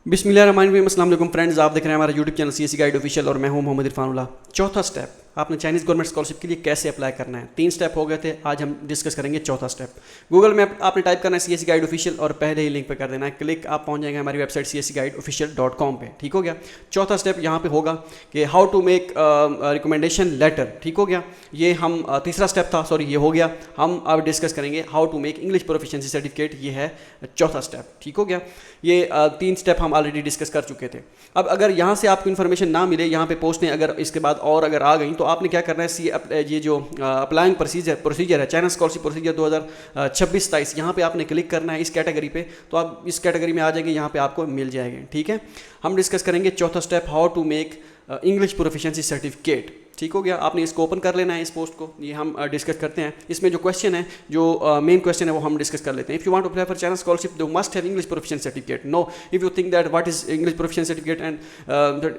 बिस्मिल्लाहिर्रहमानिर्रहीम, अस्सलाम वालेकुम फ्रेंड्स। आप देख रहे हैं हमारा YouTube channel CSC guide official और मैं हूं मोहम्मद इरफानुल्लाह। चौथा स्टेप, आपने चाइनीज़ गवर्नमेंट स्कॉलरशिप के लिए कैसे अप्लाई करना है। 3 स्टेप हो गए थे, आज हम डिस्कस करेंगे चौथा स्टेप। गूगल में आपने टाइप करना है सीएससी गाइड ऑफिशियल और पहले ही लिंक पे कर देना है क्लिक, आप पहुंच जाएंगे हमारी वेबसाइट cscguideofficial.com पे। ठीक हो गया। चौथा स्टेप यहाँ पे होगा कि how to make recommendation letter. ठीक हो गया। ये हम तीसरा स्टेप था, सॉरी ये हो गया। हम अब डिस्कस करेंगे how to make English proficiency certificate, ये है चौथा स्टेप। ठीक हो गया। ये 3 स्टेप हम ऑलरेडी डिस्कस कर चुके थे। अब अगर यहाँ से आपको इन्फॉर्मेशन ना मिले, यहाँ पे पोस्टें अगर इसके बाद और अगर आ गई तो आपने क्या करना है, ये जो अप्लाइंग प्रोसीजर है, चाइना स्कॉलरशिप प्रोसीजर 2026-27, यहाँ पे आपने क्लिक करना है इस कैटेगरी पे, तो आप इस कैटेगरी में आ जाएंगे, यहाँ पे आपको मिल जाएंगे। ठीक है। हम डिस्कस करेंगे चौथा step, how to make English proficiency certificate. ठीक हो गया। आपने इसको ओपन कर लेना है, इस पोस्ट को, ये हम डिस्कस करते हैं। इसमें जो क्वेश्चन है, जो मेन क्वेश्चन है, वो हम डिस्कस कर लेते हैं। If you want to apply for China scholarship you must have English proficiency certificate. No, if you think that what is English proficiency certificate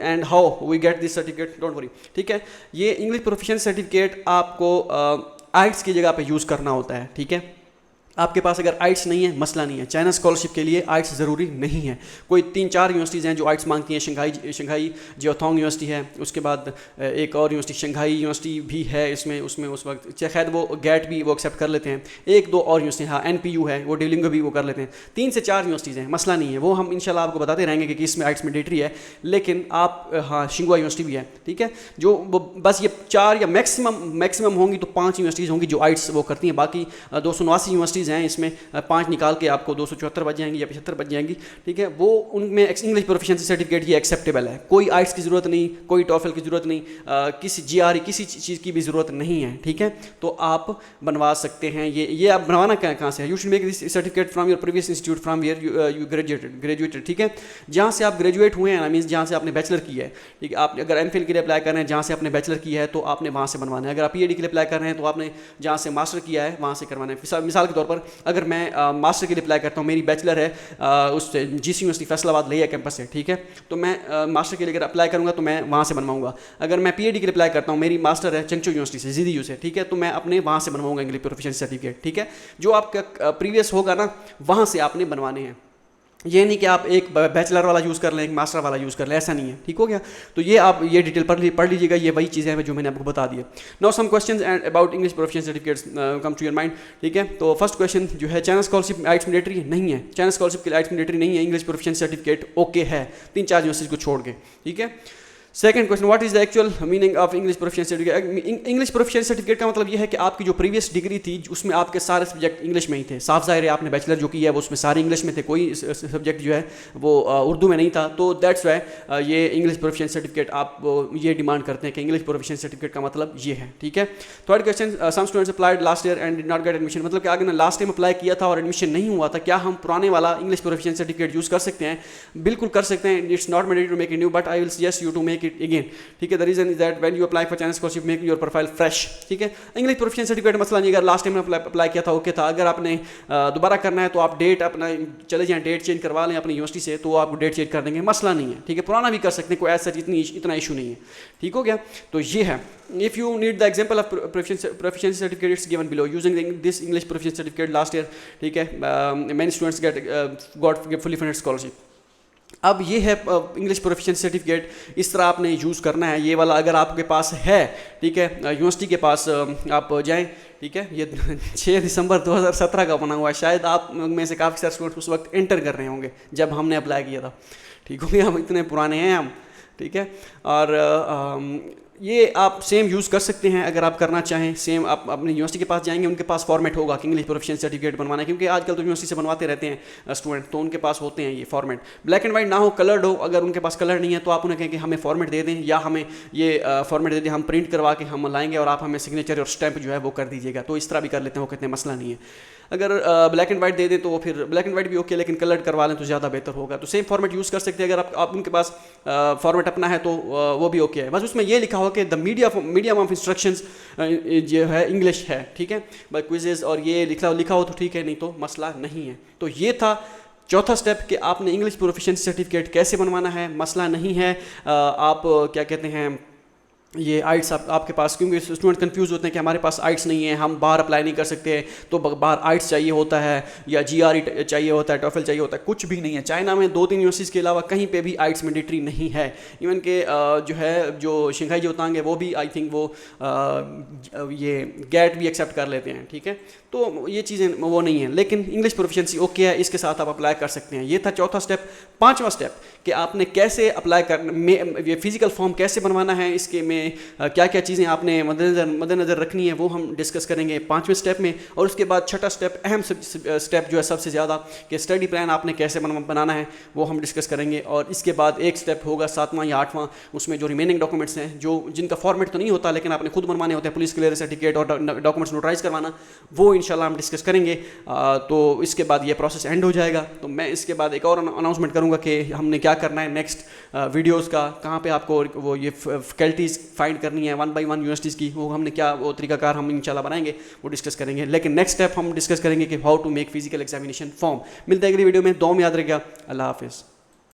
and how we get this certificate, don't worry. ठीक है। ये English proficiency certificate आपको आइट्स की जगह पे use करना होता है। ठीक है। आपके पास अगर आइट्स नहीं है, मसला नहीं है। चाइना स्कॉलरशिप के लिए आइट्स ज़रूरी नहीं है। कोई 3-4 यूनिवर्सिटीज़ हैं जो आइट्स मांगती हैं। शंघाई जियोथोंग यूनिवर्सिटी है, उसके बाद एक और यूनिवर्सिटी शंघाई यूनिवर्सिटी भी है इसमें, उसमें उस वक्त खैर वो गैट भी वो एक्सेप्ट कर लेते हैं। 1-2 और यूनिवर्सिटी, हाँ NPU है, वो डिलिंगो भी वो कर लेते हैं। 3 से 4 यूनिवर्सिटीज़ हैं, मसला नहीं है। वो हम इंशाल्लाह आपको बताते रहेंगे कि इसमें आइट्स मैंडेटरी है। लेकिन आप, हाँ, शिंगुआ यूनिवर्सिटी भी है। ठीक है। जो बस ये 4 या मैक्सिमम होंगी तो 5 यूनिवर्सिटीज़ होंगी जो आइट्स वो करती हैं। बाकी 279 यूनिवर्सिटीज़ हैं, इसमें 5 निकाल के आपको 274 बच जाएंगी या 75 बच जाएंगी। ठीक है। वो उनमें इंग्लिश प्रोफिशिएंसी सर्टिफिकेट ये एक्सेप्टेबल है। कोई आइट्स की ज़रूरत नहीं, कोई टॉफल की ज़रूरत नहीं, किसी GRE किसी चीज़ की भी ज़रूरत नहीं है। ठीक है। तो आप बनवा सकते हैं। ये आप बनवाना कहाँ से है, you should make this certificate from your previous institute from where you graduated. ठीक है। जहाँ से आप ग्रेजुएट हुए हैं, मीन्स जहाँ से आपने बैचलर की है। ठीक है। आप अगर MPhil के लिए अप्लाई कर रहे हैं, जहाँ से आपने बैचलर की है, तो आपने वहाँ से बनवाना है। अगर आप PhD के लिए अप्लाई कर रहे हैं, तो आपने जहाँ से मास्टर किया है वहाँ से करवाना है। मिसाल के तौर पर अगर मैं मास्टर के लिए अप्लाई करता हूँ, मेरी बैचलर है उस GC यूनिवर्सिटी फैसलाबाद लिया कैंपस से। ठीक है। तो मैं मास्टर के लिए अगर अप्लाई करूँगा तो मैं वहाँ से बनवाऊंगा। अगर मैं PhD के लिए अप्लाई करता हूँ, मेरी मास्टर है चंगचू यूनिवर्सिटी से, ZDU से। ठीक है। तो मैं अपने वहाँ से बनवाऊंगा इंग्लिश प्रोफिशिएंसी सर्टिफिकेट। ठीक है। जो आपका प्रीवियस होगा ना, वहाँ से आपने बनवाने हैं। ये नहीं कि आप एक बैचलर वाला यूज़ कर लें, एक मास्टर वाला यूज़ कर लें, ऐसा नहीं है। ठीक हो गया। तो ये आप ये डिटेल पढ़ लीजिएगा। ये वही चीज़ें हैं जो मैंने आपको बता दी है। Now some questions about English proficiency certificates come to your mind. ठीक है। तो फर्स्ट क्वेश्चन जो है, चाइना स्कॉलरशिप आइट्स मैंडेटरी नहीं है। चाइना स्कॉलरशिप के लिए आइट्स मैंडेटरी नहीं है। इंग्लिश प्रोफिशिएंसी सर्टिफिकेट ओके है 3-4 यूनिवर्सिटीज़ को छोड़ के। ठीक है। Second question, what is the actual meaning of English proficiency certificate. English proficiency certificate का मतलब ये है कि आपकी जो प्रीवियस डिग्री थी उसमें आपके सारे सब्जेक्ट इंग्लिश में ही थे। साफ जाहिर है, आपने बैचलर जो की है वो उसमें सारे इंग्लिश में थे, कोई सब्जेक्ट जो है वो उर्दू में नहीं था। तो दैट्स वाई ये इंग्लिश प्रोफिशिएंसी सर्टिफिकेट आप ये डिमांड करते हैं कि इंग्लिश प्रोफिशिएंसी सर्टिफिकेट का मतलब ये है। ठीक है। Third question, some students applied last year and did not get admission. मतलब कि अगर लास्ट टाइम अप्लाई किया था और एडमिशन नहीं हुआ था, क्या हम पुराने वाला इंग्लिश प्रोफिशिएंसी सर्टिफिकेट यूज़ कर सकते हैं? बिल्कुल कर सकते हैं। It's not mandatory to make it new, but I will suggest you to make it again. ठीक है। The reason is that when you apply for China scholarship make your profile fresh. ठीक है। इंग्लिश प्रोफिशिएंसी सर्टिफिकेट मसला नहीं, अगर last time में apply किया था ओके था। अगर आपने दोबारा करना है तो आप डेट अपना चले जाएं, डेट चेंज करवा लें अपनी यूनिवर्सिटी से, तो आपको डेट चेंज कर देंगे, मसला नहीं है। ठीक है। पुराना भी कर सकते हैं, कोई ऐसा इतना इशू नहीं है। ठीक हो गया। तो ये है। If you need the example of proficiency certificate it's given below using this English proficiency certificate last year. ठीक है। Many students got fully funded scholarship. अब ये है इंग्लिश प्रोफिशिएंसी सर्टिफिकेट, इस तरह आपने यूज़ करना है। ये वाला अगर आपके पास है, ठीक है, यूनिवर्सिटी के पास आप जाएं। ठीक है। ये 6 दिसंबर 2017 का बना हुआ है। शायद आप में से काफ़ी सारे स्टूडेंट्स उस वक्त एंटर कर रहे होंगे जब हमने अप्लाई किया था। ठीक हो गया। हम इतने पुराने हैं हम। ठीक है। और ये आप सेम यूज़ कर सकते हैं अगर आप करना चाहें। सेम आप अपनी यूनिवर्सिटी के पास जाएंगे, उनके पास फॉर्मेट होगा कि इंग्लिश प्रोफिशिएंसी सर्टिफिकेट बनवाना है, क्योंकि आजकल तो यूनिवर्सिटी से बनवाते रहते हैं स्टूडेंट, तो उनके पास होते हैं ये फॉर्मेट। ब्लैक एंड वाइट ना हो, कलर्ड हो। अगर उनके पास कलर नहीं है तो आप उन्हें कहें कि हमें फॉर्मेट दे दें, या हमें ये फॉर्मेट दे दें, हम प्रिंट करवा के हम लाएंगे और आप हमें सिग्नेचर और स्टैंप जो है वो कर दीजिएगा। तो इस तरह भी कर लेते हैं, वो कहते हैं मसला नहीं है। अगर ब्लैक एंड वाइट दे दें तो फिर ब्लैक एंड वाइट भी ओके, लेकिन कलर्ड करवा लें तो ज़्यादा बेहतर होगा। तो सेम फॉर्मेट यूज़ कर सकते हैं। अगर आप उनके पास फॉर्मेट अपना है तो वो भी ओके है। बस उसमें ये लिखा हो कि द मीडियम ऑफ इंस्ट्रक्शंस जो है इंग्लिश है। ठीक है। बस क्विजेज और ये लिखा हो तो ठीक है, नहीं तो मसला नहीं है। तो ये था चौथा स्टेप कि आपने इंग्लिश प्रोफिशिएंसी सर्टिफिकेट कैसे बनवाना है, मसला नहीं है। आप क्या कहते हैं, ये आइट्स आपके पास, क्योंकि स्टूडेंट कंफ्यूज होते हैं कि हमारे पास आइट्स नहीं है, हम बाहर अप्लाई नहीं कर सकते, तो बाहर आइट्स चाहिए होता है या GRE चाहिए होता है, टॉफल चाहिए होता है। कुछ भी नहीं है। चाइना में 2-3 यूनिवर्सिटीज़ के अलावा कहीं पे भी आइट्स मैंडेटरी नहीं है। इवन के जो है जो शिंघाई जोतांग है वो भी आई थिंक वो ये गेट भी एक्सेप्ट कर लेते हैं, ठीक है। तो ये चीज़ें वो नहीं है, लेकिन इंग्लिश प्रोफिशिएंसी ओके है, इसके साथ आप अप्लाई कर सकते हैं। ये था चौथा स्टेप। पांचवा स्टेप कि आपने कैसे अप्लाई कर, ये फिजिकल फॉर्म कैसे बनवाना है, इसके में क्या क्या चीज़ें आपने मद्देनज़र रखनी है, वो हम डिस्कस करेंगे 5वें स्टेप में। और उसके बाद छठा स्टेप, अहम स्टेप जो है सबसे ज़्यादा, कि स्टडी प्लान आपने कैसे बनाना है, वो हम डिस्कस करेंगे। और इसके बाद एक स्टेप होगा 7वां या 8वां, उसमें जो रिमेनिंग डॉक्यूमेंट्स हैं, जो जिनका फॉर्मेट तो नहीं होता लेकिन आपने खुद बनवाने होते हैं, पुलिस क्लियरेंस सर्टिफिकेट और डॉक्यूमेंट्स नोटराइज करवाना, वो इंशाल्लाह हम डिस्कस करेंगे। तो इसके बाद ये प्रोसेस एंड हो जाएगा। तो मैं इसके बाद एक और अनाउंसमेंट करूँगा कि हमने क्या करना है नेक्स्ट वीडियोज़ का, कहाँ पर आपको वो ये फैकल्टीज़ फाइंड करनी है 1 by 1 यूनिवर्सिटीज़ की, वो हमने क्या वो तरीकाकार हम इंशाल्लाह बनाएंगे, वो डिस्कस करेंगे। लेकिन नेक्स्ट स्टेप हम डिस्कस करेंगे कि how to make physical examination form. मिलते हैं अगली वीडियो में। दुआ में याद रखिएगा। अल्लाह हाफिज़।